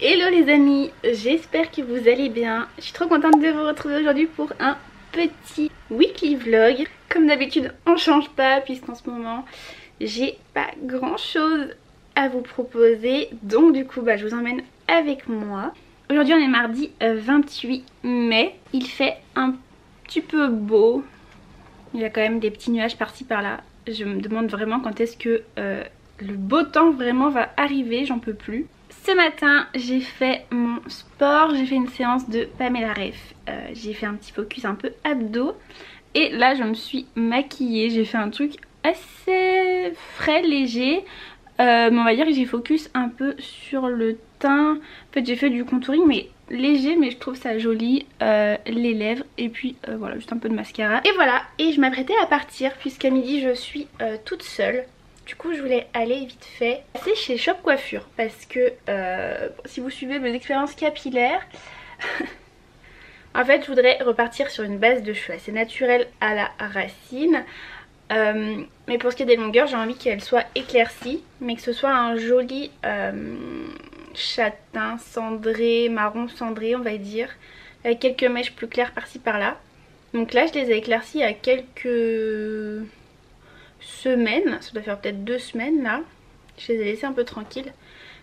Hello les amis, j'espère que vous allez bien. Je suis trop contente de vous retrouver aujourd'hui pour un petit weekly vlog. Comme d'habitude on change pas puisqu'en ce moment j'ai pas grand chose à vous proposer. Donc du coup je vous emmène avec moi. Aujourd'hui on est mardi 28 mai. Il fait un petit peu beau. Il y a quand même des petits nuages par-ci par-là. Je me demande vraiment quand est-ce que le beau temps vraiment va arriver, j'en peux plus. Ce matin j'ai fait mon sport, j'ai fait une séance de Pamela Reif. J'ai fait un petit focus un peu abdos. Et là je me suis maquillée, j'ai fait un truc assez frais, léger. Mais on va dire que j'ai focus un peu sur le teint. En fait j'ai fait du contouring mais léger, mais je trouve ça joli. Les lèvres et puis voilà, juste un peu de mascara. Et voilà, et je m'apprêtais à partir puisqu'à midi je suis toute seule. Du coup je voulais aller vite fait passer chez Shop Coiffure parce que si vous suivez mes expériences capillaires en fait je voudrais repartir sur une base de cheveux assez naturelle à la racine. Mais pour ce qui est des longueurs j'ai envie qu'elles soient éclaircies mais que ce soit un joli châtain cendré, marron cendré on va dire, avec quelques mèches plus claires par-ci par-là. Donc là je les ai éclaircies il y a quelques semaines, ça doit faire peut-être 2 semaines là. Je les ai laissées un peu tranquilles.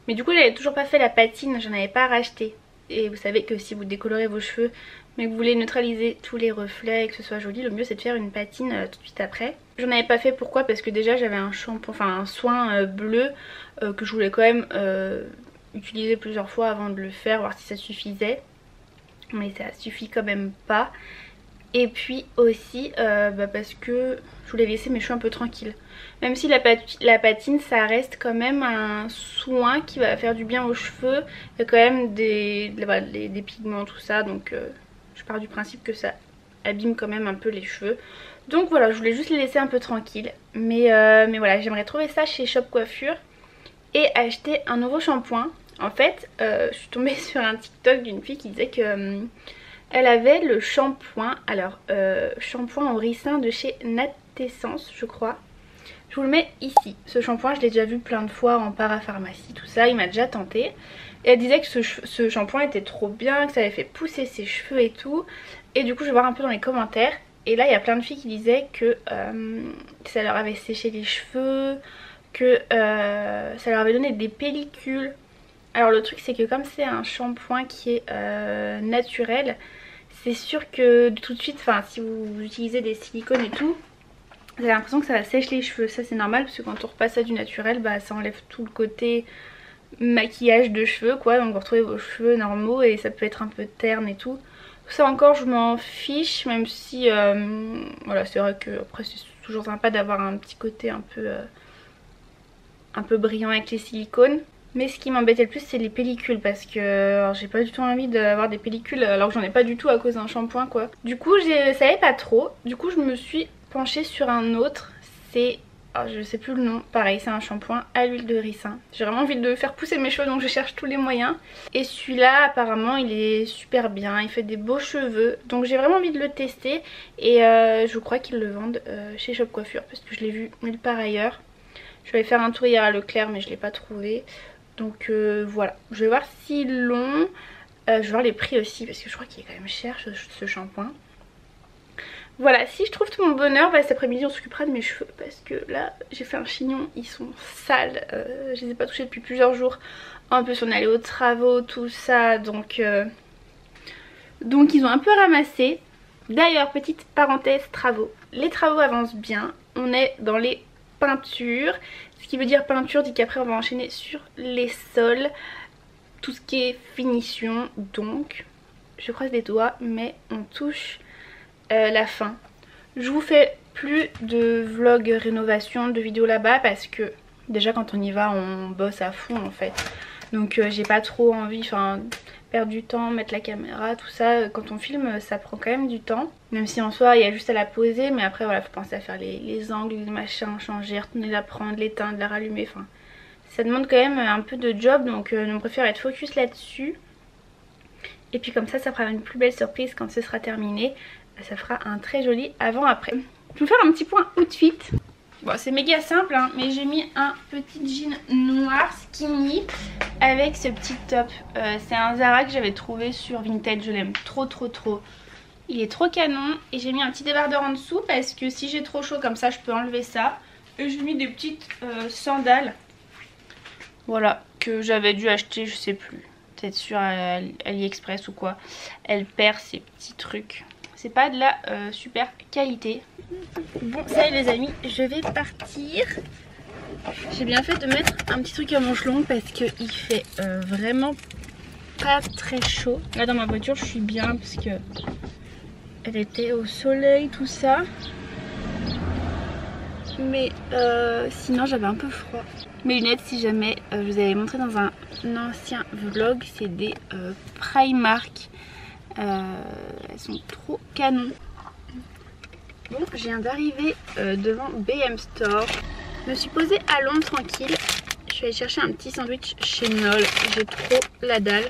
Mais du coup j'avais toujours pas fait la patine, j'en avais pas racheté. Et vous savez que si vous décolorez vos cheveux mais que vous voulez neutraliser tous les reflets et que ce soit joli, le mieux c'est de faire une patine tout de suite après. J'en avais pas fait, pourquoi? Parce que déjà j'avais un shampoing, enfin un soin bleu que je voulais quand même utiliser plusieurs fois avant de le faire, voir si ça suffisait. Mais ça suffit quand même pas. Et puis aussi parce que je voulais laisser mes cheveux un peu tranquilles. Même si la patine ça reste quand même un soin qui va faire du bien aux cheveux. Il y a quand même des pigments tout ça, donc je pars du principe que ça abîme quand même un peu les cheveux. Donc voilà, je voulais juste les laisser un peu tranquilles. Mais voilà, j'aimerais trouver ça chez Shop Coiffure et acheter un nouveau shampoing. En fait je suis tombée sur un TikTok d'une fille qui disait que elle avait le shampoing, alors shampoing au ricin de chez Natessence je crois. Je vous le mets ici. Ce shampoing je l'ai déjà vu plein de fois en parapharmacie, tout ça, il m'a déjà tenté. Et elle disait que ce shampoing était trop bien, que ça avait fait pousser ses cheveux et tout. Et du coup je vais voir un peu dans les commentaires. Et là il y a plein de filles qui disaient que ça leur avait séché les cheveux, que ça leur avait donné des pellicules. Alors le truc c'est que comme c'est un shampoing qui est naturel, c'est sûr que tout de suite, enfin si vous utilisez des silicones et tout, vous avez l'impression que ça va sécher les cheveux. Ça c'est normal parce que quand on repasse à du naturel, ça enlève tout le côté maquillage de cheveux quoi. Donc vous retrouvez vos cheveux normaux et ça peut être un peu terne et tout. Ça encore je m'en fiche, même si voilà, c'est vrai que après c'est toujours sympa d'avoir un petit côté un peu brillant avec les silicones. Mais ce qui m'embêtait le plus c'est les pellicules parce que j'ai pas du tout envie d'avoir des pellicules alors que j'en ai pas du tout à cause d'un shampoing quoi. Du coup je savais pas trop, du coup je me suis penchée sur un autre, c'est, je sais plus le nom, pareil c'est un shampoing à l'huile de ricin. J'ai vraiment envie de faire pousser mes cheveux donc je cherche tous les moyens. Et celui-là apparemment il est super bien, il fait des beaux cheveux donc j'ai vraiment envie de le tester. Et je crois qu'ils le vendent chez Shop Coiffure parce que je l'ai vu nulle part ailleurs. Je vais aller faire un tour hier à Leclerc mais je l'ai pas trouvé. Donc voilà, je vais voir s'ils l'ont. Je vais voir les prix aussi parce que je crois qu'il est quand même cher ce shampoing. Voilà, si je trouve tout mon bonheur, cet après-midi on s'occupera de mes cheveux parce que là j'ai fait un chignon, ils sont sales. Je les ai pas touchés depuis plusieurs jours. En plus on est allé aux travaux, tout ça, donc ils ont un peu ramassé. D'ailleurs, petite parenthèse travaux, les travaux avancent bien, on est dans les peinture, ce qui veut dire peinture dit qu'après on va enchaîner sur les sols, tout ce qui est finition. Donc je croise les doigts mais on touche la fin. Je vous fais plus de vlog rénovation, de vidéos là-bas parce que déjà quand on y va on bosse à fond en fait. Donc j'ai pas trop envie, perdre du temps, mettre la caméra, tout ça. Quand on filme ça prend quand même du temps. Même si en soi il y a juste à la poser, mais après voilà faut penser à faire les angles, les machins, changer, retourner la prendre, l'éteindre, la rallumer, enfin ça demande quand même un peu de job. Donc on préfère être focus là-dessus. Et puis comme ça fera une plus belle surprise quand ce sera terminé. Ça fera un très joli avant-après. Je vais vous faire un petit point outfit. Bon, c'est méga simple, hein, mais j'ai mis un petit jean noir skinny avec ce petit top. C'est un Zara que j'avais trouvé sur Vinted, je l'aime trop trop trop. Il est trop canon et j'ai mis un petit débardeur en dessous parce que si j'ai trop chaud comme ça, je peux enlever ça. Et j'ai mis des petites sandales, voilà, que j'avais dû acheter, je sais plus, peut-être sur AliExpress ou quoi. Elle perd ces petits trucs. C'est pas de la super qualité. Bon, ça y est les amis, je vais partir. J'ai bien fait de mettre un petit truc à manches longues parce qu'il fait vraiment pas très chaud. Là dans ma voiture je suis bien parce que elle était au soleil tout ça. Mais sinon j'avais un peu froid. Mes lunettes, si jamais je vous avais montré dans un ancien vlog, c'est des Primark. Elles sont trop canon. Bon, je viens d'arriver devant BM Store. Je me suis posée à Londres tranquille. Je suis allée chercher un petit sandwich chez Knoll. J'ai trop la dalle.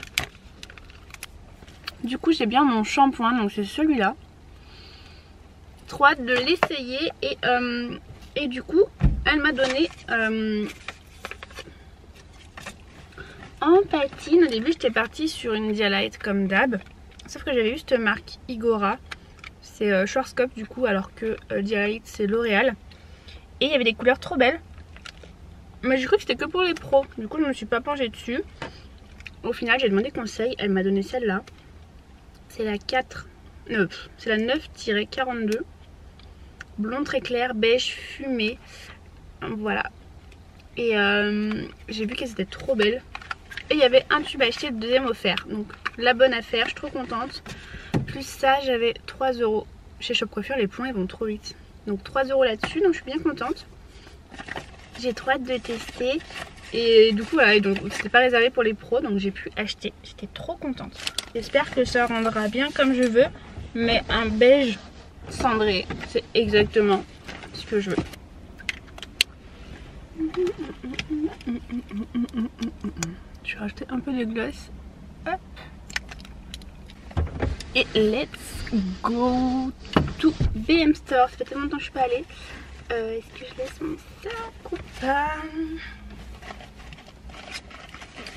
Du coup, j'ai bien mon shampoing, donc c'est celui-là. Trop hâte de l'essayer. Et du coup, elle m'a donné en patine. Au début, j'étais partie sur une Dialite comme d'hab. Sauf que j'avais juste marque Igora. C'est Schwarzkopf du coup, alors que Dialite c'est L'Oréal. Et il y avait des couleurs trop belles. Mais j'ai cru que c'était que pour les pros. Du coup, je me suis pas penchée dessus. Au final, j'ai demandé conseil. Elle m'a donné celle-là. C'est la 4. C'est la 9-42. Blond très clair, beige fumé. Voilà. Et j'ai vu qu'elles étaient trop belles. Et il y avait un tube à acheter, le deuxième offert. Donc la bonne affaire, je suis trop contente. Plus ça, j'avais 3 €. Chez Shop Coiffure, les points ils vont trop vite. Donc 3 € là-dessus, donc je suis bien contente. J'ai trop hâte de tester. Et du coup, voilà, donc c'était pas réservé pour les pros, donc j'ai pu acheter. J'étais trop contente. J'espère que ça rendra bien comme je veux. Mais un beige cendré, c'est exactement ce que je veux. Je vais rajouter un peu de glace. Hop. Et let's go to BM Store. Ça fait tellement longtemps que je suis pas allée. Est-ce que je laisse mon sac ou pas?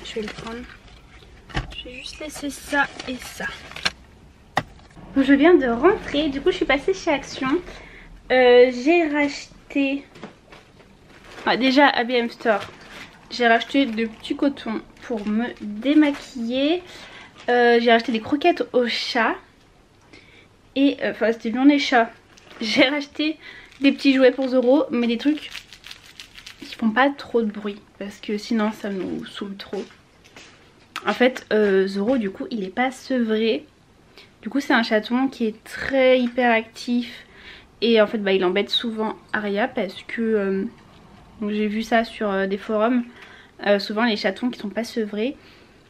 Je vais le prendre. Je vais juste laisser ça et ça. Je viens de rentrer. Du coup, je suis passée chez Action. J'ai racheté... déjà à BM Store, j'ai racheté de petits cotons pour me démaquiller. J'ai acheté des croquettes au chat. Et enfin c'était journée chat. J'ai racheté des petits jouets pour Zoro, mais des trucs qui font pas trop de bruit parce que sinon ça nous saoule trop. En fait Zoro du coup il est pas sevré. Du coup c'est un chaton qui est très hyperactif. Et en fait bah, il embête souvent Aria parce que j'ai vu ça sur des forums. Souvent les chatons qui sont pas sevrés,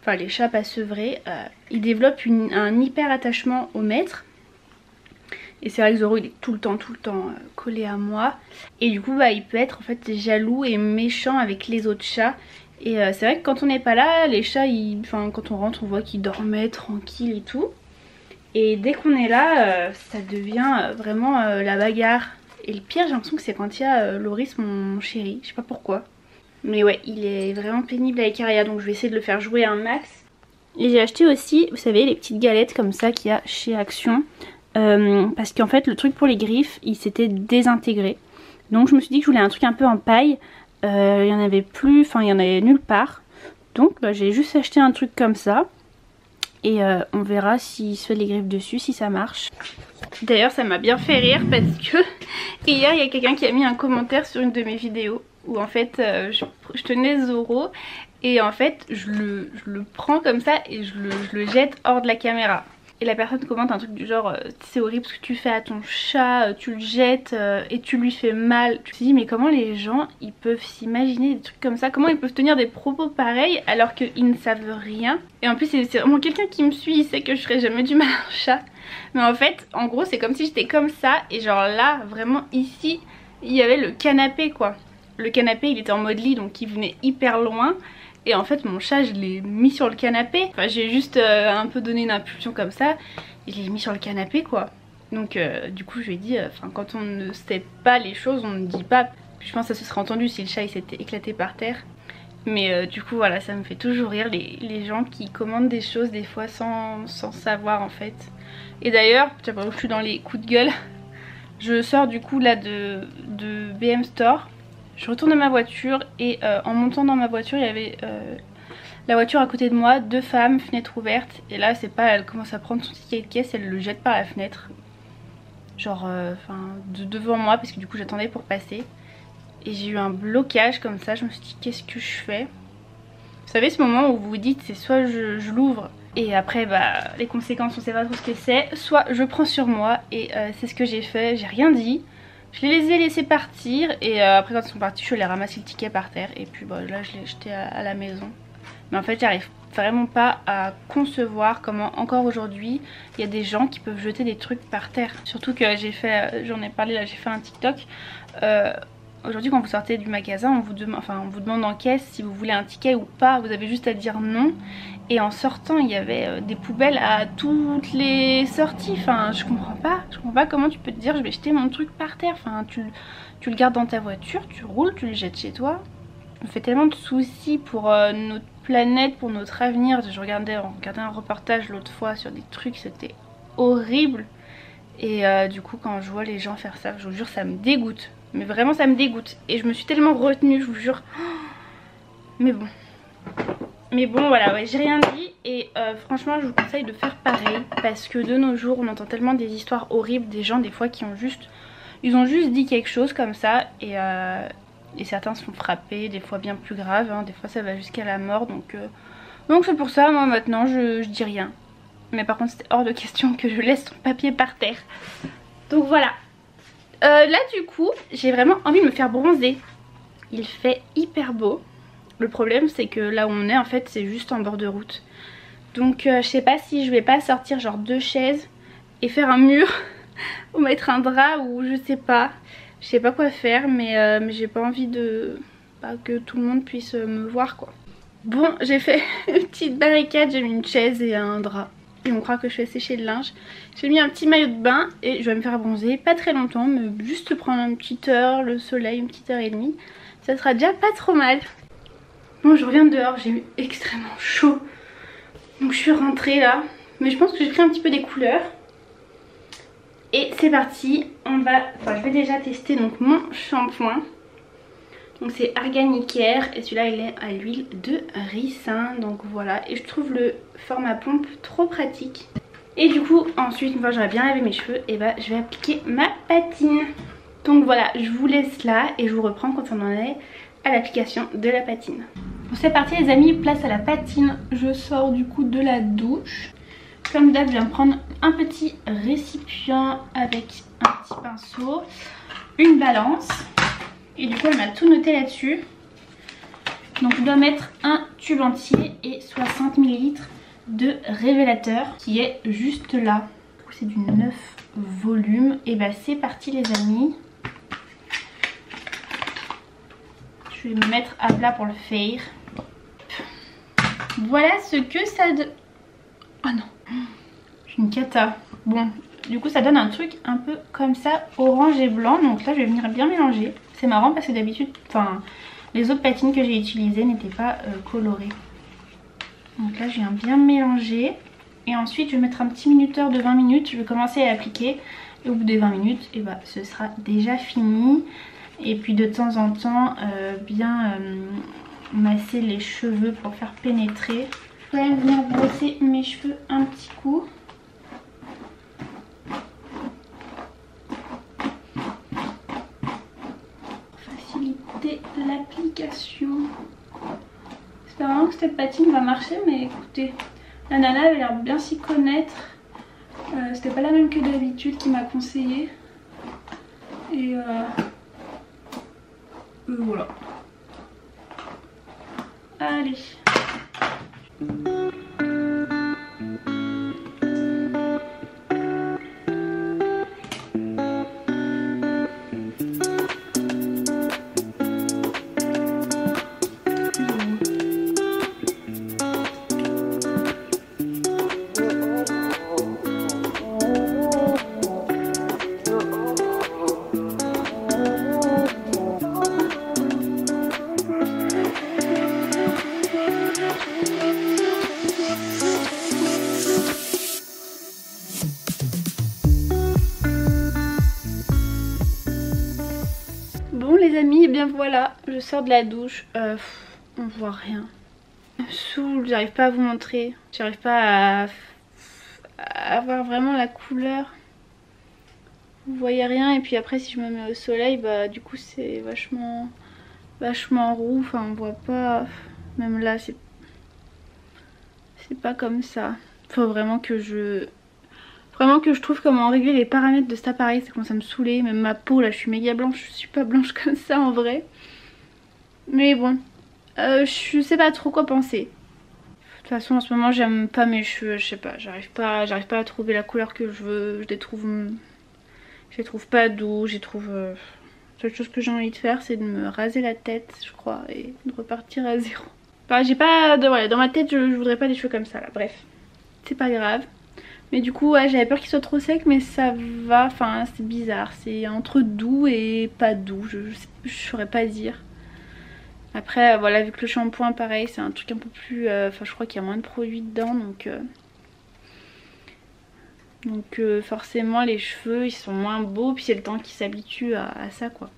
enfin les chats pas sevrés, ils développent un hyper attachement au maître. Et c'est vrai que Zoro il est tout le temps collé à moi. Et du coup bah, il peut être en fait jaloux et méchant avec les autres chats. Et c'est vrai que quand on n'est pas là, les chats, quand on rentre on voit qu'ils dormaient tranquilles et tout. Et dès qu'on est là, ça devient vraiment la bagarre. Et le pire, j'ai l'impression que c'est quand il y a Loris, mon chéri. Je sais pas pourquoi. Mais ouais, il est vraiment pénible avec Aria. Donc je vais essayer de le faire jouer un max. Et j'ai acheté aussi, vous savez, les petites galettes comme ça qu'il y a chez Action. Parce qu'en fait, le truc pour les griffes, il s'était désintégré. Donc je me suis dit que je voulais un truc un peu en paille. Il y en avait plus, enfin il y en avait nulle part. Donc bah, j'ai juste acheté un truc comme ça. Et on verra s'il se fait les griffes dessus, si ça marche. D'ailleurs ça m'a bien fait rire parce que hier il y a quelqu'un qui a mis un commentaire sur une de mes vidéos où en fait je tenais Zoro et en fait je le prends comme ça et je le jette hors de la caméra. Et la personne commente un truc du genre c'est horrible ce que tu fais à ton chat, tu le jettes et tu lui fais mal. Tu te dis mais comment les gens ils peuvent s'imaginer des trucs comme ça, comment ils peuvent tenir des propos pareils alors qu'ils ne savent rien. Et en plus c'est vraiment quelqu'un qui me suit, il sait que je ferai jamais du mal à un chat. Mais en fait en gros c'est comme si j'étais comme ça et genre là vraiment ici il y avait le canapé quoi. Le canapé il était en mode lit donc il venait hyper loin. Et en fait mon chat je l'ai mis sur le canapé. Enfin j'ai juste un peu donné une impulsion comme ça. Et je l'ai mis sur le canapé quoi. Donc du coup je lui ai dit, quand on ne sait pas les choses on ne dit pas. Je pense que ça se serait entendu si le chat il s'était éclaté par terre. Mais du coup voilà, ça me fait toujours rire les gens qui commandent des choses des fois sans savoir en fait. Et d'ailleurs, je suis dans les coups de gueule. Je sors du coup là de BM Store. Je retourne dans ma voiture et en montant dans ma voiture il y avait la voiture à côté de moi, 2 femmes, fenêtre ouverte. Et là c'est pas, elle commence à prendre son ticket de caisse, elle le jette par la fenêtre. Genre devant moi parce que du coup j'attendais pour passer. Et j'ai eu un blocage comme ça, je me suis dit qu'est-ce que je fais. Vous savez ce moment où vous vous dites c'est soit je l'ouvre et après bah les conséquences on sait pas trop ce que c'est, soit je prends sur moi et c'est ce que j'ai fait, j'ai rien dit. Je les ai laissés partir et après quand ils sont partis je les ai ramassé le ticket par terre et puis bah, là je l'ai jeté à la maison. Mais en fait j'arrive vraiment pas à concevoir comment encore aujourd'hui il y a des gens qui peuvent jeter des trucs par terre. Surtout que j'ai fait, j'en ai parlé là, j'ai fait un TikTok. Aujourd'hui quand vous sortez du magasin on vous demande en caisse si vous voulez un ticket ou pas, vous avez juste à dire non. Et en sortant il y avait des poubelles à toutes les sorties, enfin je comprends pas comment tu peux te dire je vais jeter mon truc par terre. Enfin tu le gardes dans ta voiture, tu roules, tu le jettes chez toi. On fait tellement de soucis pour notre planète, pour notre avenir. On regardait un reportage l'autre fois sur des trucs, c'était horrible. Et du coup quand je vois les gens faire ça, je vous jure ça me dégoûte. Mais vraiment ça me dégoûte. Et je me suis tellement retenue, je vous jure. Mais bon voilà, ouais, j'ai rien dit. Et franchement je vous conseille de faire pareil. Parce que de nos jours on entend tellement des histoires horribles. Des gens des fois qui ont juste... Ils ont juste dit quelque chose comme ça. Et certains se font frapper. Des fois bien plus grave, hein. Des fois ça va jusqu'à la mort. Donc c'est pour ça moi maintenant je dis rien. Mais par contre c'était hors de question que je laisse ton papier par terre. Donc voilà. Là du coup j'ai vraiment envie de me faire bronzer. Il fait hyper beau. Le problème c'est que là où on est en fait c'est juste en bord de route. Donc je sais pas si je vais pas sortir genre 2 chaises et faire un mur ou mettre un drap ou je sais pas. Je sais pas quoi faire mais j'ai pas envie de que tout le monde puisse me voir quoi. Bon j'ai fait une petite barricade, j'ai mis une chaise et un drap. Et on croit que je fais sécher le linge. J'ai mis un petit maillot de bain et je vais me faire bronzer. Pas très longtemps, mais juste prendre une petite heure, le soleil, une petite heure et demie. Ça sera déjà pas trop mal. Bon, je reviens dehors, j'ai eu extrêmement chaud. Donc je suis rentrée là. Mais je pense que j'ai pris un petit peu des couleurs. Et c'est parti. Je vais déjà tester donc mon shampoing. Donc c'est Arganicaire et celui-là il est à l'huile de ricin. Donc voilà, et je trouve le format pompe trop pratique. Et du coup ensuite une fois que j'aurai bien lavé mes cheveux, et je vais appliquer ma patine. Donc voilà, je vous laisse là et je vous reprends quand on en est à l'application de la patine. Bon c'est parti les amis, place à la patine. Je sors du coup de la douche. Comme d'hab je viens prendre un petit récipient avec un petit pinceau, une balance. Et du coup elle m'a tout noté là-dessus. Donc je dois mettre un tube entier et 60 ml de révélateur qui est juste là. C'est du 9 volumes. Et bah c'est parti les amis. Je vais me mettre à plat pour le faire. Voilà ce que ça donne. Oh non, j'ai une cata. Bon, du coup ça donne un truc un peu comme ça, orange et blanc. Donc là je vais venir bien mélanger. C'est marrant parce que d'habitude, les autres patines que j'ai utilisées n'étaient pas colorées. Donc là je viens bien mélanger. Et ensuite je vais mettre un petit minuteur de 20 minutes. Je vais commencer à appliquer. Et au bout des 20 minutes, et ce sera déjà fini. Et puis de temps en temps, bien masser les cheveux pour faire pénétrer. Je vais venir brosser mes cheveux un petit coup. L'application. J'espère vraiment que cette patine va marcher, mais écoutez, la nana avait l'air bien s'y connaître. C'était pas la même que d'habitude qui m'a conseillé. Et voilà. Allez. amis, et bien voilà, je sors de la douche. On voit rien. Ça me saoule, j'arrive pas à vous montrer. J'arrive pas à avoir vraiment la couleur. Vous voyez rien, et puis après si je me mets au soleil, bah du coup c'est vachement roux. Enfin on voit pas, même là c'est pas comme ça. Faut vraiment que je trouve comment régler les paramètres de cet appareil. Ça commence à me saouler. Même ma peau là, je suis méga blanche. Je suis pas blanche comme ça en vrai. Mais bon, je sais pas trop quoi penser. De toute façon en ce moment j'aime pas mes cheveux. Je sais pas, j'arrive pas à trouver la couleur que je veux. Je les trouve pas doux. La seule chose que j'ai envie de faire c'est de me raser la tête je crois. Et de repartir à zéro. Enfin, j'ai pas voilà, dans ma tête je voudrais pas des cheveux comme ça là. Bref, c'est pas grave. Mais du coup ouais, j'avais peur qu'il soit trop sec, mais ça va, enfin c'est bizarre, c'est entre doux et pas doux, je saurais pas dire. Après voilà, vu que le shampoing pareil c'est un truc un peu plus, enfin je crois qu'il y a moins de produits dedans, donc forcément les cheveux ils sont moins beaux, puis c'est le temps qui s'habitue à ça quoi.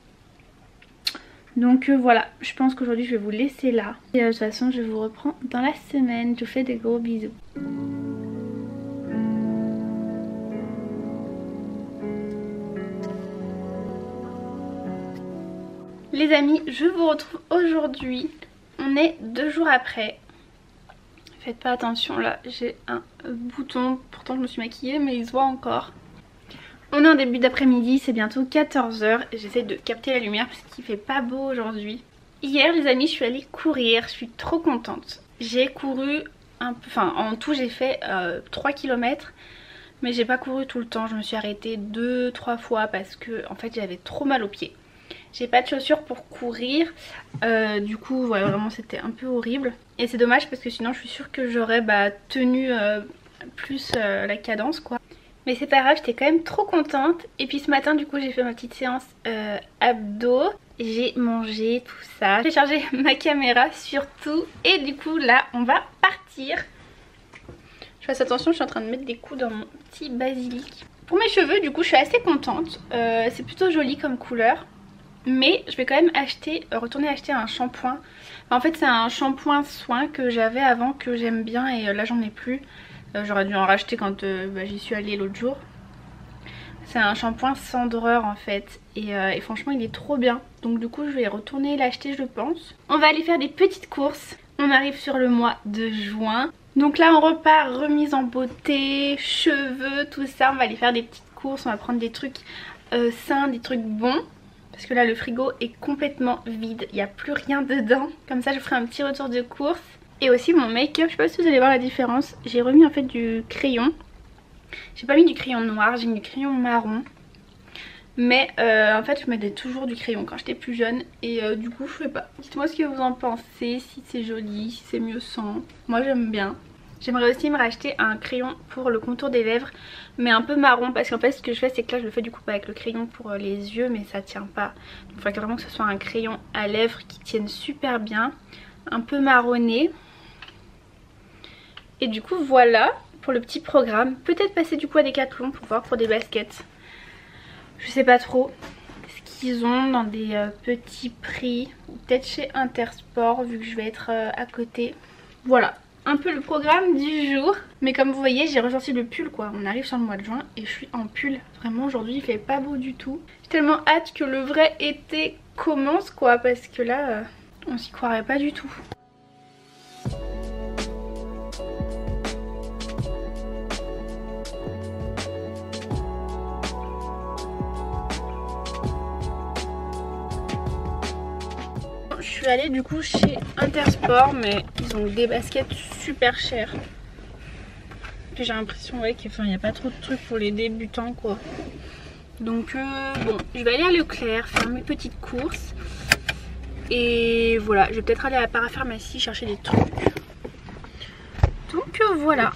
Donc voilà, je pense qu'aujourd'hui je vais vous laisser là. Et de toute façon je vous reprends dans la semaine, je vous fais des gros bisous. Les amis, je vous retrouve aujourd'hui. On est 2 jours après. Faites pas attention là, j'ai un bouton. Pourtant je me suis maquillée mais il se voit encore. On est en début d'après-midi, c'est bientôt 14 h. J'essaie de capter la lumière parce qu'il fait pas beau aujourd'hui. Hier les amis, je suis allée courir, je suis trop contente. J'ai couru un peu, enfin en tout j'ai fait 3 km. Mais j'ai pas couru tout le temps, je me suis arrêtée 2-3 fois parce que en fait j'avais trop mal aux pieds. J'ai pas de chaussures pour courir, du coup ouais, vraiment c'était un peu horrible. Et c'est dommage parce que sinon je suis sûre que j'aurais tenu plus la cadence quoi. Mais c'est pas grave, j'étais quand même trop contente. Et puis ce matin du coup j'ai fait ma petite séance abdos. J'ai mangé tout ça. J'ai chargé ma caméra surtout. Et du coup là on va partir. Je fasse attention, je suis en train de mettre des coups dans mon petit basilic. Pour mes cheveux du coup je suis assez contente. C'est plutôt joli comme couleur. Mais je vais quand même retourner acheter un shampoing. En fait c'est un shampoing soin que j'avais avant, que j'aime bien, et là j'en ai plus. J'aurais dû en racheter quand j'y suis allée l'autre jour. C'est un shampoing cendreur en fait, et franchement il est trop bien. Donc du coup je vais retourner l'acheter je pense. On va aller faire des petites courses. On arrive sur le mois de juin. Donc là on repart, remise en beauté, cheveux, tout ça. On va aller faire des petites courses, on va prendre des trucs sains, des trucs bons. Parce que là le frigo est complètement vide, il n'y a plus rien dedans. Comme ça je ferai un petit retour de course. Et aussi mon make-up, je sais pas si vous allez voir la différence. J'ai remis en fait du crayon. J'ai pas mis du crayon noir, j'ai mis du crayon marron. Mais en fait je mettais toujours du crayon quand j'étais plus jeune. Et du coup je sais pas. Dites-moi ce que vous en pensez, si c'est joli, si c'est mieux sans. Moi j'aime bien. J'aimerais aussi me racheter un crayon pour le contour des lèvres, mais un peu marron, parce qu'en fait ce que je fais c'est que là je le fais du coup avec le crayon pour les yeux, mais ça tient pas. Donc il faudrait vraiment que ce soit un crayon à lèvres qui tienne super bien, un peu marronné. Et du coup voilà pour le petit programme. Peut-être passer du coup à Decathlon pour voir pour des baskets. Je sais pas trop ce qu'ils ont dans des petits prix, ou peut-être chez Intersport vu que je vais être à côté. Voilà. Un peu le programme du jour. Mais comme vous voyez j'ai ressorti le pull quoi. On arrive sur le mois de juin et je suis en pull. Vraiment aujourd'hui il fait pas beau du tout. J'ai tellement hâte que le vrai été commence quoi. Parce que là on s'y croirait pas du tout. Je suis allée du coup chez Intersport, mais ils ont des baskets super chères. Puis j'ai l'impression ouais, qu'il n'y a pas trop de trucs pour les débutants quoi. Donc bon, je vais aller à Leclerc faire mes petites courses. Et voilà, je vais peut-être aller à la parapharmacie chercher des trucs. Donc voilà.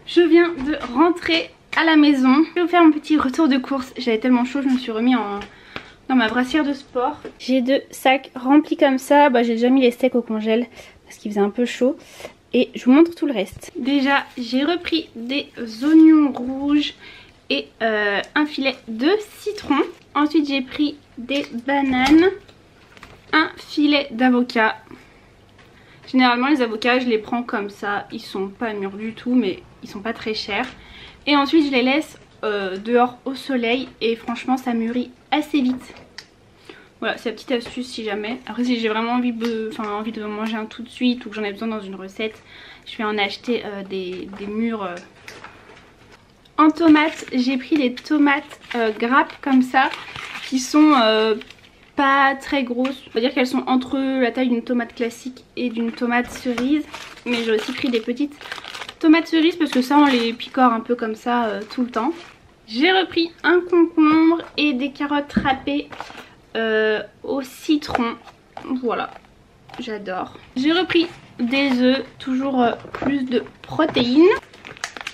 Je viens de rentrer à la maison. Je vais vous faire un petit retour de course. J'avais tellement chaud, je me suis remis dans ma brassière de sport. J'ai 2 sacs remplis comme ça. Bah, j'ai déjà mis les steaks au congèle parce qu'il faisait un peu chaud. Et je vous montre tout le reste. Déjà, j'ai repris des oignons rouges et un filet de citron. Ensuite, j'ai pris des bananes, un filet d'avocat. Généralement, les avocats, je les prends comme ça. Ils sont pas mûrs du tout, mais ils sont pas très chers. Et ensuite, je les laisse dehors au soleil et franchement, ça mûrit assez vite. Voilà, c'est la petite astuce si jamais. Après, si j'ai vraiment envie de manger un tout de suite ou que j'en ai besoin dans une recette, je vais en acheter des mûres. En tomates, j'ai pris des tomates grappes comme ça qui sont pas très grosses. On va dire qu'elles sont entre la taille d'une tomate classique et d'une tomate cerise. Mais j'ai aussi pris des petites tomates cerises parce que ça on les picore un peu comme ça tout le temps. J'ai repris un concombre et des carottes râpées au citron. Voilà, j'adore. J'ai repris des œufs, toujours plus de protéines.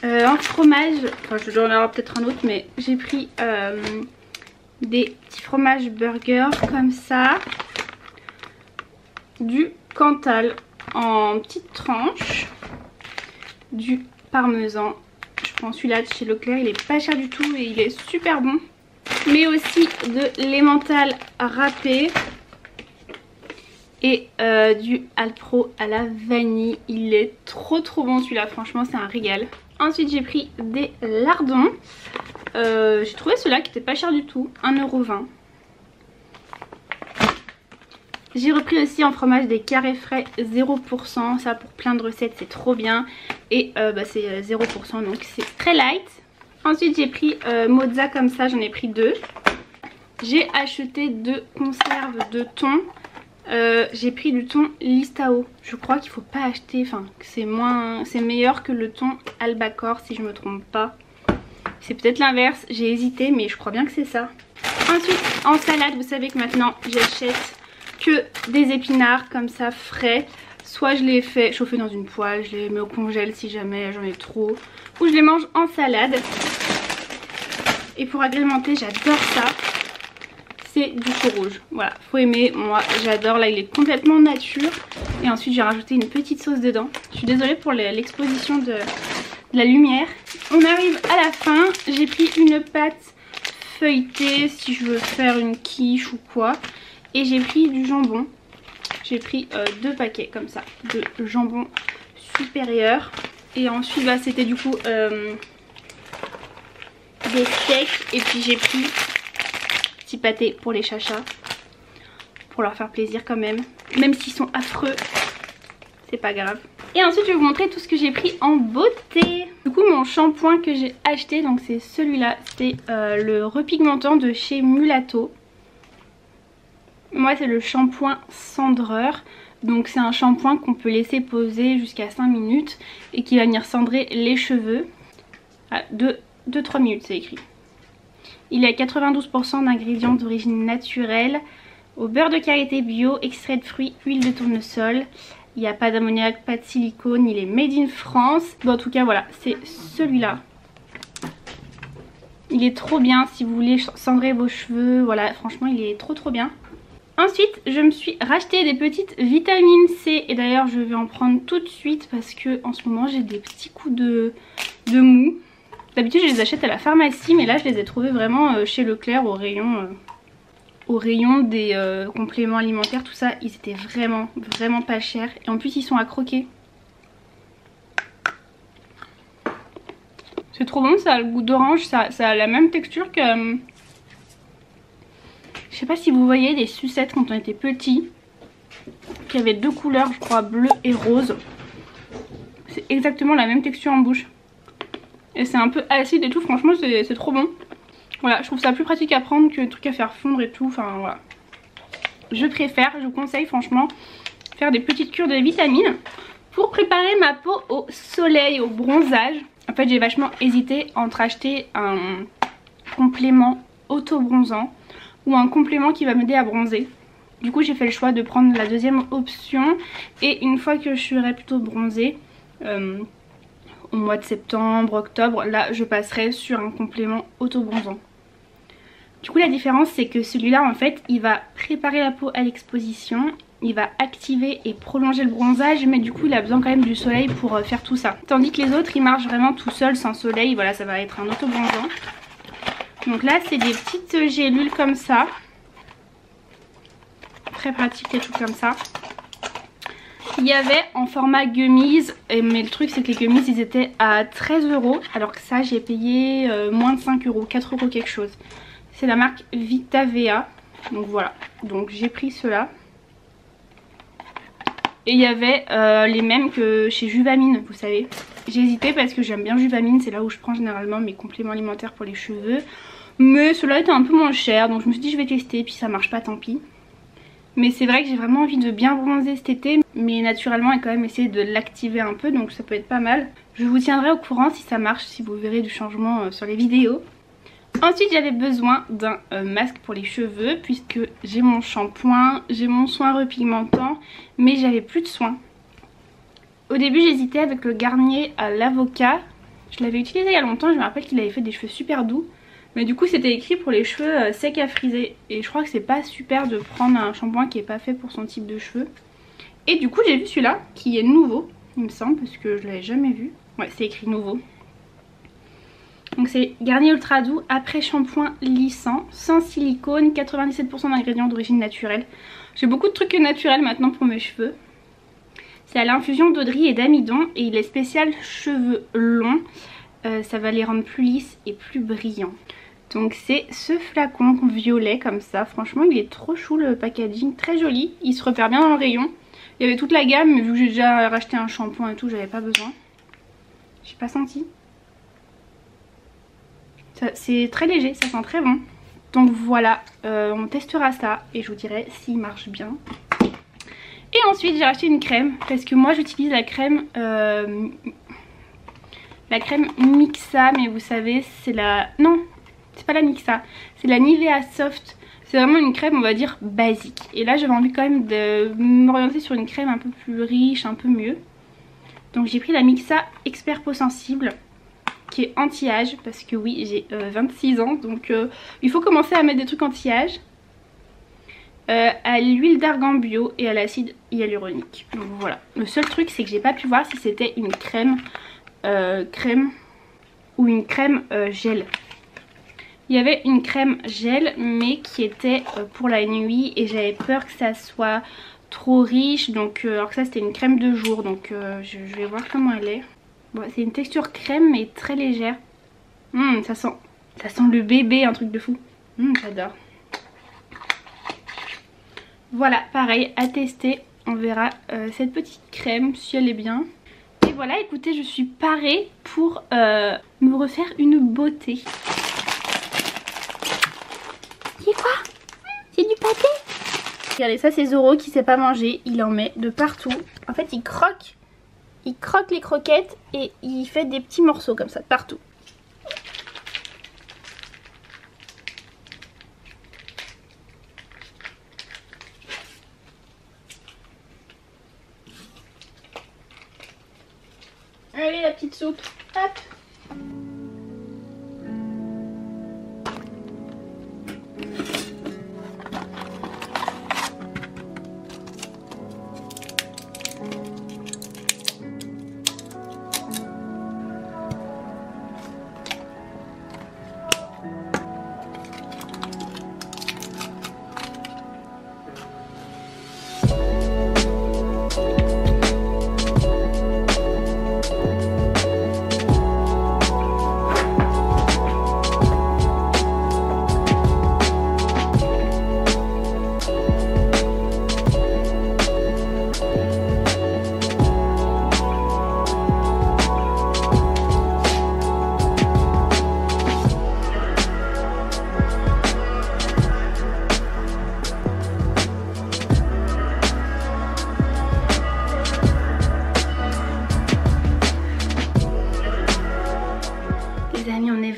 En fromage, enfin j'en aurai peut-être un autre, mais j'ai pris des petits fromages burger comme ça. Du Cantal en petites tranches. Du parmesan. Je prends celui-là de chez Leclerc, il est pas cher du tout et il est super bon. Mais aussi de l'emmental râpé. Et du Alpro à la vanille. Il est trop bon celui-là, franchement c'est un régal. Ensuite j'ai pris des lardons. J'ai trouvé ceux-là qui n'étaient pas chers du tout, 1,20 €. J'ai repris aussi en fromage des carrés frais 0%, ça pour plein de recettes c'est trop bien. Et c'est 0% donc c'est très light. Ensuite j'ai pris mozza comme ça, j'en ai pris 2. J'ai acheté 2 conserves de thon. J'ai pris du thon Listao. Je crois qu'il faut pas acheter, enfin que c'est meilleur que le thon albacore si je me trompe pas. C'est peut-être l'inverse, j'ai hésité mais je crois bien que c'est ça. Ensuite en salade, vous savez que maintenant j'achète que des épinards comme ça frais. Soit je les fais chauffer dans une poêle, je les mets au congèle si jamais j'en ai trop, ou je les mange en salade. Et pour agrémenter, j'adore ça. C'est du chou rouge. Voilà, faut aimer. Moi, j'adore. Là, il est complètement nature. Et ensuite, j'ai rajouté une petite sauce dedans. Je suis désolée pour l'exposition de la lumière. On arrive à la fin. J'ai pris une pâte feuilletée si je veux faire une quiche ou quoi. Et j'ai pris du jambon. J'ai pris 2 paquets comme ça de jambon supérieur. Et ensuite, bah, c'était du coup des steaks. Et puis j'ai pris petit pâté pour les chachas. Pour leur faire plaisir quand même. Même s'ils sont affreux, c'est pas grave. Et ensuite je vais vous montrer tout ce que j'ai pris en beauté. Du coup mon shampoing que j'ai acheté, donc c'est celui-là. C'est le repigmentant de chez Mulato. Moi c'est le shampoing cendreur. Donc c'est un shampoing qu'on peut laisser poser jusqu'à 5 minutes. Et qui va venir cendrer les cheveux. 2-3 minutes c'est écrit. Il est à 92% d'ingrédients d'origine naturelle. Au beurre de karité bio, extrait de fruits, huile de tournesol. Il n'y a pas d'ammoniac, pas de silicone, il est made in France. Bon, en tout cas voilà, c'est celui-là. Il est trop bien si vous voulez cendrer vos cheveux. Voilà, franchement il est trop bien. Ensuite je me suis racheté des petites vitamines C. Et d'ailleurs je vais en prendre tout de suite parce que en ce moment j'ai des petits coups de mou. D'habitude je les achète à la pharmacie, mais là je les ai trouvés vraiment chez Leclerc au rayon des compléments alimentaires, tout ça. Ils étaient vraiment pas chers et en plus ils sont à croquer. C'est trop bon, ça a le goût d'orange, ça a la même texture que... je sais pas si vous voyez les sucettes quand on était petit, qui avaient 2 couleurs je crois, bleu et rose. C'est exactement la même texture en bouche. Et c'est un peu acide et tout, franchement c'est trop bon. Voilà, je trouve ça plus pratique à prendre que le truc à faire fondre et tout, enfin voilà. Je préfère, je vous conseille franchement, faire des petites cures de vitamines pour préparer ma peau au soleil, au bronzage. En fait j'ai vachement hésité entre acheter un complément auto-bronzant ou un complément qui va m'aider à bronzer. Du coup j'ai fait le choix de prendre la deuxième option et une fois que je serai plutôt bronzée, au mois de septembre, octobre, là je passerai sur un complément auto-bronzant. Du coup la différence c'est que celui-là en fait il va préparer la peau à l'exposition, il va activer et prolonger le bronzage, mais du coup il a besoin quand même du soleil pour faire tout ça. Tandis que les autres ils marchent vraiment tout seuls sans soleil, voilà ça va être un auto-bronzant. Donc là c'est des petites gélules comme ça, très pratique les trucs comme ça. Il y avait en format gummies, mais le truc c'est que les gummies ils étaient à 13 € alors que ça j'ai payé moins de 5 €, 4 € quelque chose. C'est la marque Vitavea, donc voilà, donc j'ai pris cela. Et il y avait les mêmes que chez Juvamine, vous savez. J'ai hésité parce que j'aime bien Juvamine, c'est là où je prends généralement mes compléments alimentaires pour les cheveux. Mais cela était un peu moins cher, donc je me suis dit je vais tester, puis ça marche pas tant pis. Mais c'est vrai que j'ai vraiment envie de bien bronzer cet été, mais naturellement et quand même essayer de l'activer un peu, donc ça peut être pas mal. Je vous tiendrai au courant si ça marche, si vous verrez du changement sur les vidéos. Ensuite j'avais besoin d'un masque pour les cheveux puisque j'ai mon shampoing, j'ai mon soin repigmentant mais j'avais plus de soin. Au début j'hésitais avec le Garnier à l'avocat, je l'avais utilisé il y a longtemps, je me rappelle qu'il avait fait des cheveux super doux. Mais du coup c'était écrit pour les cheveux secs à friser et je crois que c'est pas super de prendre un shampoing qui est pas fait pour son type de cheveux. Et du coup j'ai vu celui-là qui est nouveau il me semble parce que je l'avais jamais vu. Ouais c'est écrit nouveau. Donc c'est Garnier Ultra Doux après shampoing lissant, sans silicone, 97% d'ingrédients d'origine naturelle. J'ai beaucoup de trucs naturels maintenant pour mes cheveux. C'est à l'infusion d'eau de riz et d'amidon et il est spécial cheveux longs. Ça va les rendre plus lisses et plus brillants. Donc c'est ce flacon violet comme ça. Franchement il est trop chou le packaging, très joli. Il se repère bien dans le rayon. Il y avait toute la gamme mais vu que j'ai déjà racheté un shampoing et tout j'avais pas besoin. J'ai pas senti. C'est très léger, ça sent très bon. Donc voilà, on testera ça et je vous dirai s'il marche bien. Et ensuite j'ai acheté une crème parce que moi j'utilise la crème Mixa, mais vous savez c'est la... Non, c'est pas la Mixa, c'est la Nivea Soft. C'est vraiment une crème on va dire basique. Et là j'avais envie quand même de m'orienter sur une crème un peu plus riche, un peu mieux. Donc j'ai pris la Mixa Expert Peau Sensible, qui est anti-âge parce que oui j'ai 26 ans donc il faut commencer à mettre des trucs anti-âge, à l'huile d'argan bio et à l'acide hyaluronique. Donc voilà, le seul truc c'est que j'ai pas pu voir si c'était une crème ou une crème gel. Il y avait une crème gel mais qui était pour la nuit et j'avais peur que ça soit trop riche, donc alors que ça c'était une crème de jour, donc je vais voir comment elle est. Bon, c'est une texture crème mais très légère. Ça sent le bébé, un truc de fou. J'adore. Voilà, pareil, à tester. On verra cette petite crème si elle est bien. Et voilà, écoutez, je suis parée pour me refaire une beauté. C'est quoi? C'est du pâté? Regardez, ça c'est Zoro qui sait pas manger. Il en met de partout. En fait, il croque les croquettes et il fait des petits morceaux comme ça de partout. Allez la petite soupe, hop.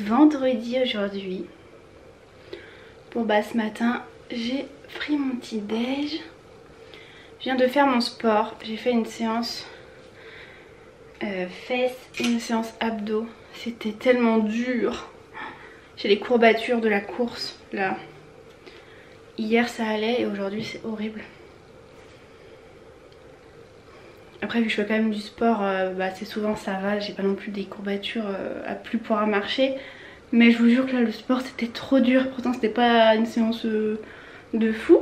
Vendredi aujourd'hui. Bon bah ce matin j'ai pris mon petit déj. Je viens de faire mon sport. J'ai fait une séance fesses et une séance abdos. C'était tellement dur. J'ai les courbatures de la course là. Hier ça allait et aujourd'hui c'est horrible. Après vu que je fais quand même du sport, c'est souvent ça va, j'ai pas non plus des courbatures à plus pouvoir marcher. Mais je vous jure que là le sport c'était trop dur, pourtant c'était pas une séance de fou.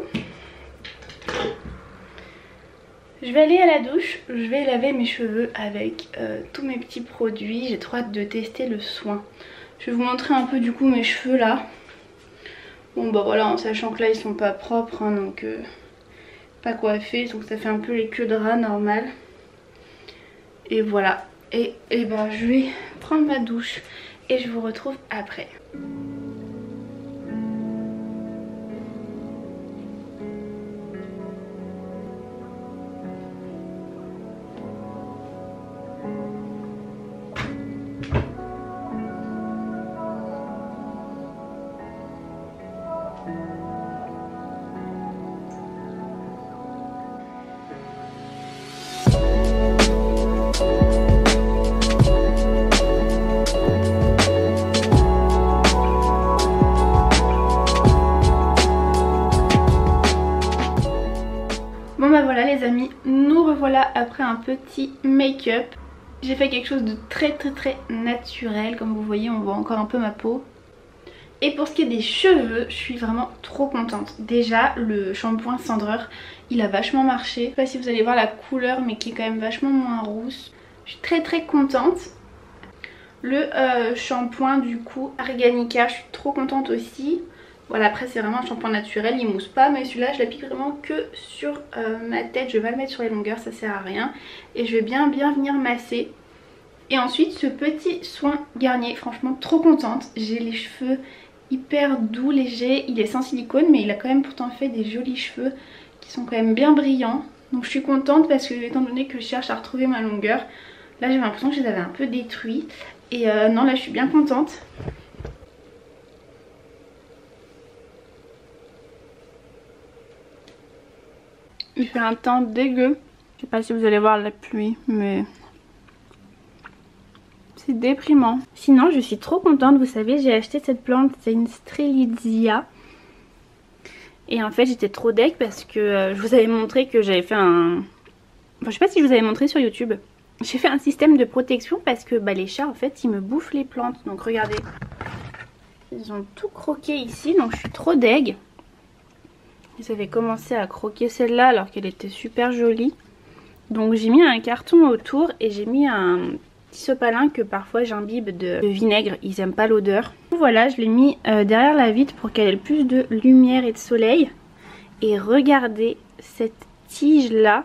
Je vais aller à la douche, je vais laver mes cheveux avec tous mes petits produits. J'ai trop hâte de tester le soin. Je vais vous montrer un peu du coup mes cheveux là. Bon bah voilà, en sachant que là ils sont pas propres hein, donc pas coiffés, donc ça fait un peu les queues de rat normal. Et voilà, et ben je vais prendre ma douche et je vous retrouve après. Bon bah voilà les amis, nous revoilà après un petit make-up. J'ai fait quelque chose de très naturel, comme vous voyez on voit encore un peu ma peau. Et pour ce qui est des cheveux, je suis vraiment trop contente. Déjà le shampoing Cendreur, il a vachement marché. Je sais pas si vous allez voir la couleur mais qui est quand même vachement moins rousse. Je suis très contente. Le shampoing du coup Arganica, je suis trop contente aussi. Voilà, après c'est vraiment un shampoing naturel, il mousse pas, mais celui-là je l'applique vraiment que sur ma tête. Je vais pas le mettre sur les longueurs, ça sert à rien. Et je vais bien venir masser. Et ensuite ce petit soin Garnier, franchement trop contente. J'ai les cheveux hyper doux, légers, il est sans silicone mais il a quand même pourtant fait des jolis cheveux qui sont quand même bien brillants. Donc je suis contente parce que étant donné que je cherche à retrouver ma longueur, là j'ai l'impression que je les avais un peu détruits. Et non, là je suis bien contente. Il fait un temps dégueu. Je sais pas si vous allez voir la pluie, mais c'est déprimant. Sinon, je suis trop contente. Vous savez, j'ai acheté cette plante, c'est une Strelitzia. Et en fait, j'étais trop deg parce que je vous avais montré que j'avais fait un... Enfin, je sais pas si je vous avais montré sur YouTube. J'ai fait un système de protection parce que les chats, en fait, ils me bouffent les plantes. Donc, regardez. Ils ont tout croqué ici, donc je suis trop deg. Ils avaient commencé à croquer celle-là alors qu'elle était super jolie. Donc j'ai mis un carton autour et j'ai mis un petit sopalin que parfois j'imbibe de vinaigre. Ils aiment pas l'odeur. Voilà, je l'ai mis derrière la vitre pour qu'elle ait le plus de lumière et de soleil. Et regardez cette tige là.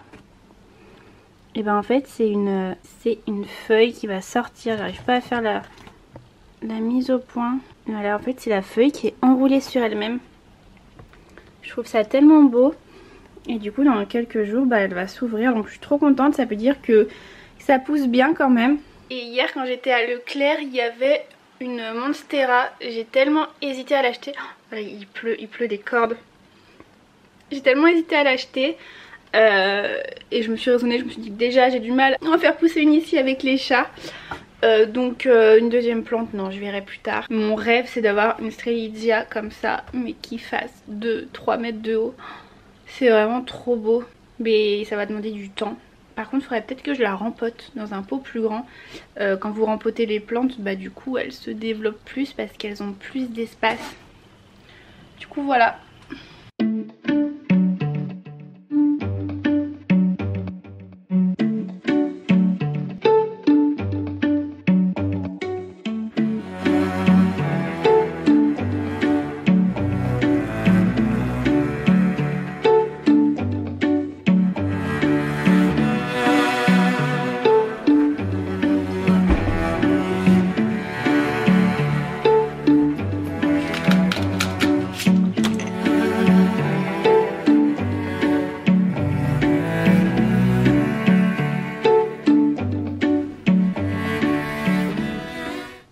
Et ben en fait c'est une feuille qui va sortir. J'arrive pas à faire la mise au point. Voilà, en fait c'est la feuille qui est enroulée sur elle-même. Je trouve ça tellement beau. Et du coup dans quelques jours elle va s'ouvrir. Donc je suis trop contente. Ça veut dire que ça pousse bien quand même. Et hier quand j'étais à Leclerc, il y avait une Monstera. J'ai tellement hésité à l'acheter. Oh, il pleut des cordes. J'ai tellement hésité à l'acheter. Et je me suis raisonnée. Je me suis dit que déjà j'ai du mal à en faire pousser une ici avec les chats. Donc une deuxième plante, non, je verrai plus tard. Mon rêve c'est d'avoir une Strelitzia comme ça, mais qui fasse 2-3 mètres de haut. C'est vraiment trop beau, mais ça va demander du temps. Par contre il faudrait peut-être que je la rempote dans un pot plus grand. Quand vous rempotez les plantes, du coup elles se développent plus parce qu'elles ont plus d'espace. Du coup voilà.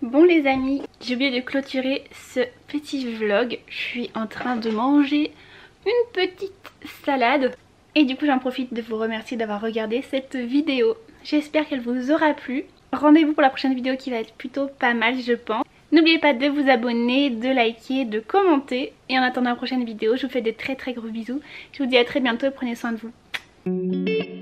Bon les amis, j'ai oublié de clôturer ce petit vlog. Je suis en train de manger une petite salade. Et du coup j'en profite de vous remercier d'avoir regardé cette vidéo. J'espère qu'elle vous aura plu. Rendez-vous pour la prochaine vidéo qui va être plutôt pas mal je pense. N'oubliez pas de vous abonner, de liker, de commenter. Et en attendant la prochaine vidéo, je vous fais des très gros bisous. Je vous dis à très bientôt, prenez soin de vous.